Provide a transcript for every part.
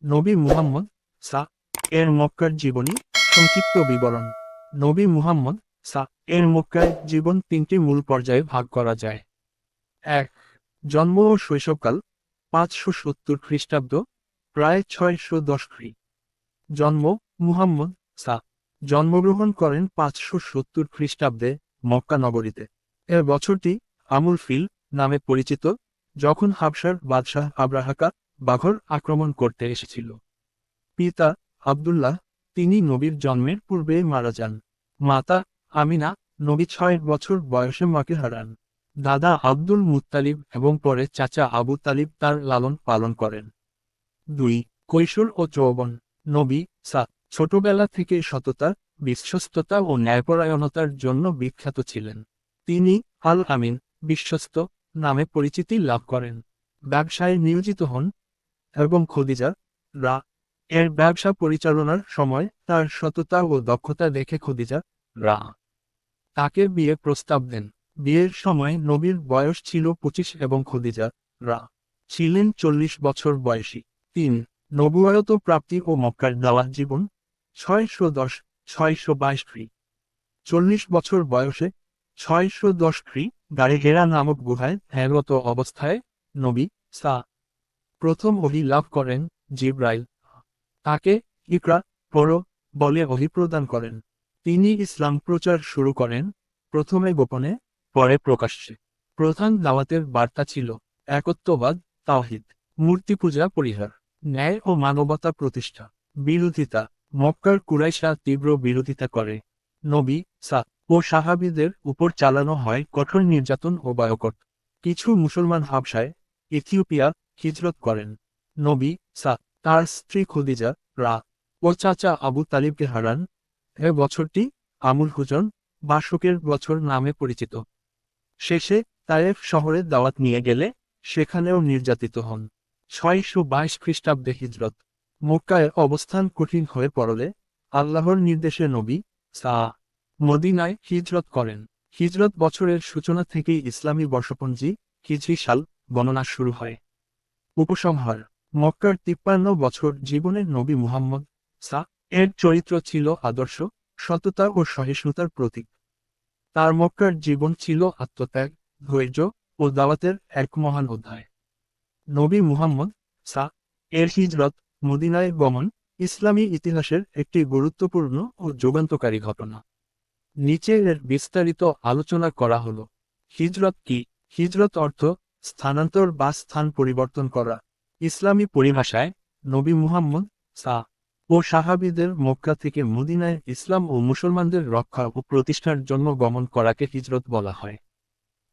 নবী মুহাম্মদ সা এর মক্কার জীবনী সংক্ষিপ্ত বিবরণ। নবী মুহাম্মদ সা এর মক্কায় জীবন তিনটি মূল পর্যায়ে ভাগ করা যায়। ১. জন্ম ও শৈশবকাল ৫৭০ খ্রিস্টাব্দ প্রায় ৬১০ খ্রি। জন্ম মুহাম্মদ সা জন্মগ্রহণ করেন ৫৭০ খ্রিস্টাব্দে মক্কা নগরীতে। এ বছরটি আমুল ফিল নামে পরিচিত, যখন হাবশার বাদশাহ আব্রাহাকা বাঘর আক্রমণ করতে এসেছিল। পিতা আব্দুল্লাহ, তিনি নবীর জন্মের পূর্বে মারা যান। মাতা আমিনা, নবী ৬ বছর বয়সে মাকে হারান। দাদা আব্দুল মুত্তালিব এবং পরে চাচা আবু তালিব তার লালন পালন করেন। ২. কৈশোর ও যৌবন। নবী সা ছোটবেলা থেকে সততা, বিশ্বস্ততা ও ন্যায়পরায়ণতার জন্য বিখ্যাত ছিলেন। তিনি আল আমিন, বিশ্বস্ত নামে পরিচিতি লাভ করেন। ব্যবসায় নিয়োজিত হন এবং খদিজা রা এর ব্যবসা পরিচালনার সময় তার সততা ও দক্ষতা দেখে খদিজা রা তাকে বিয়ে প্রস্তাব দেন। বিয়ের সময় নবীর বয়স ছিল ২৫ এবং খদিজা রা ছিলেন ৪০ বছর বয়সী। ৩. নবুয়ত প্রাপ্তি ও মক্কার দাওয়াত জীবন ৬১০-৬২২ খ্রি। ৪০ বছর বয়সে ৬১০ খ্রি গাড়ে হেরা নামক গুহায় ধ্যানরত অবস্থায় নবী সা প্রথম ওহী লাভ করেন। জিব্রাইল তাকে ইকরা পড়ো বলে ওহী প্রদান করেন। তিনি ইসলাম প্রচার শুরু করেন, প্রথমে গোপনে, পরে প্রকাশ্যে। প্রধান দাওয়াতের বার্তা ছিল একত্ববাদ, তাওহীদ, মূর্তি পূজা পরিহার, ন্যায় ও মানবতা প্রতিষ্ঠা। বিরোধিতা। মক্কার কুরাইশরা তীব্র বিরোধিতা করে। নবী সা ও সাহাবীদের উপর চালানো হয় কঠোর নির্যাতন ও বয়কট। কিছু মুসলমান হাবশায়, ইথিওপিয়া হিজরত করেন। নবী সা তার স্ত্রী খদিজা রা ও চাচা আবু তালিবকে হারান। এ বছরটি আমুল হুজন বা শোকের বছর নামে পরিচিত। শেষে তায়েফ শহরে দাওয়াত নিয়ে গেলে সেখানেও নির্যাতিত হন। ৬২২ খ্রিস্টাব্দে হিজরত। মক্কায় অবস্থান কঠিন হয়ে পড়লে আল্লাহর নির্দেশে নবী সা মদিনায় হিজরত করেন। হিজরত বছরের সূচনা থেকেই ইসলামী বর্ষপঞ্জি হিজরি সাল গণনা শুরু হয়। উপসংহার। মক্কার ৫৩ বছর জীবনের নবী মুহাম্মদ সা এর চরিত্র ছিল আদর্শ, সততা ও সহিষ্ণুতার প্রতীক। তার মক্কার জীবন ছিল আত্মত্যাগ, ধৈর্য ও দাওয়াতের এক মহান অধ্যায়। নবী মুহাম্মদ সা এর হিজরত, মদিনায় গমন ইসলামী ইতিহাসের একটি গুরুত্বপূর্ণ ও যুগান্তকারী ঘটনা। নিচে এর বিস্তারিত আলোচনা করা হল। হিজরত কি? হিজরত অর্থ স্থানান্তর বা স্থান পরিবর্তন করা। ইসলামী পরিভাষায় নবী মুহাম্মদ সা ও সাহাবীদের মক্কা থেকে মদিনায় ইসলাম ও মুসলমানদের রক্ষা ও প্রতিষ্ঠার জন্য গমন করাকে হিজরত বলা হয়।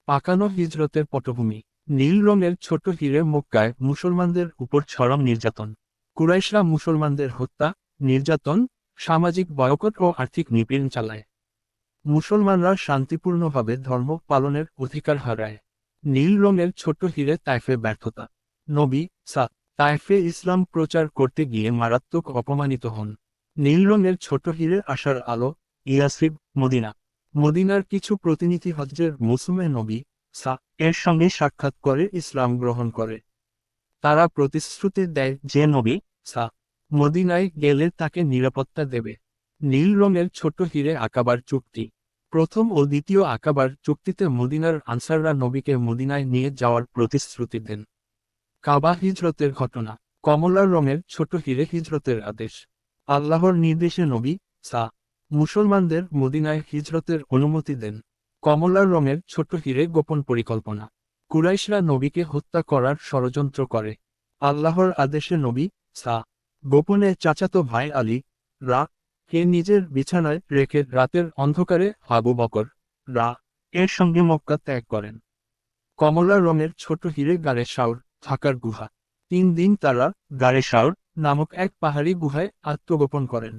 পাকানো হিজরতের পটভূমি। নীল রঙের ছোট হিরে মক্কায় মুসলমানদের উপর চরম নির্যাতন। কুরাইশরা মুসলমানদের হত্যা, নির্যাতন, সামাজিক বয়কট ও আর্থিক নিপীড়ন চালায়। মুসলমানরা শান্তিপূর্ণভাবে ধর্ম পালনের অধিকার হারায়। নীল রঙের ছোট হিরে তাইফে ব্যর্থতা। নবী সা তাইফে ইসলাম প্রচার করতে গিয়ে মারাত্মক অপমানিত হন। নীল রঙের ছোট হিরে আসার আলো। ইয়াসরিব মদিনা। মদিনার কিছু প্রতিনিধি হজ্জের মৌসুমে নবী সা এর সঙ্গে সাক্ষাৎ করে ইসলাম গ্রহণ করে। তারা প্রতিশ্রুতি দেয় যে নবী সা মদিনায় গেলে তাকে নিরাপত্তা দেবে। নীল রঙের ছোট হিরে আকাবার চুক্তি। প্রথম ও দ্বিতীয় আকাবার চুক্তিতে মদিনার আনসাররা নবীকে মদিনায় নিয়ে যাওয়ার প্রতিশ্রুতি দেন। কাবা হিজরতের ঘটনা। কমলা রঙের ছোট হিরে হিজরতের আদেশ। আল্লাহর নির্দেশে নবী সা মুসলমানদের মদিনায় হিজরতের অনুমতি দেন। কমলা রঙের ছোট হিরে গোপন পরিকল্পনা। কুরাইশরা নবীকে হত্যা করার ষড়যন্ত্র করে। আল্লাহর আদেশে নবী সা গোপনে চাচাতো ভাই আলী রা কে নিজের বিছানায় রেখে রাতের অন্ধকারে আবু বকর রা এর সঙ্গে মক্কা ত্যাগ করেন। কমলা রঙের ছোট হিরে গাড়ে শাওর থাকার গুহা। ৩ দিন তারা গাড়ে শাওর নামক এক পাহাড়ি গুহায় আত্মগোপন করেন।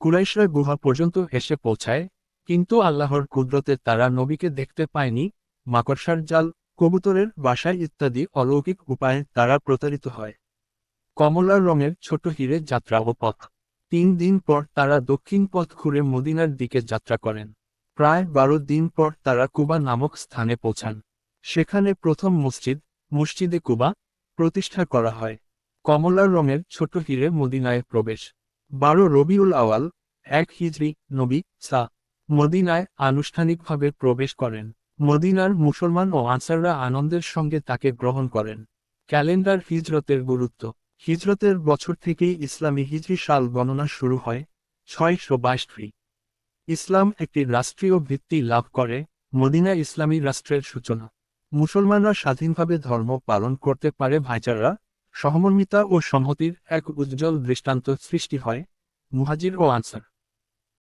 কুরাইশরা গুহা পর্যন্ত এসে পৌঁছায়, কিন্তু আল্লাহর কুদরতে তারা নবীকে দেখতে পায়নি। মাকড়সার জাল, কবুতরের বাসায় ইত্যাদি অলৌকিক উপায়ে তারা প্রতারিত হয়। কমলা রঙের ছোট হিরে যাত্রা ও পথ। ৩ দিন পর তারা দক্ষিণ পথ ঘুরে মদিনার দিকে যাত্রা করেন। প্রায় ১২ দিন পর তারা কুবা নামক স্থানে পৌঁছান। সেখানে প্রথম মসজিদে কুবা প্রতিষ্ঠা করা হয়। কমলা রঙের ছোট হিরে মদিনায় প্রবেশ 12 রবিউল আওয়াল 1 হিজরি নবী সা মদিনায় আনুষ্ঠানিকভাবে প্রবেশ করেন মদিনার মুসলমান ও আনসাররা আনন্দের সঙ্গে তাকে গ্রহণ করেন ক্যালেন্ডার হিজরতের গুরুত্ব হিজরতের বছর থেকেই ইসলামী হিজরি সাল গণনা শুরু হয় 622 ইসলাম একটি রাষ্ট্রীয় ভিত্তি লাভ করে মদিনা ইসলামী রাষ্ট্রের সূচনা মুসলমানরা স্বাধীনভাবে ধর্ম পালন করতে পারে ভাইচারা সহমর্মিতা ও সংহতির এক উজ্জ্বল দৃষ্টান্ত সৃষ্টি হয় মুহাজির ও আনসার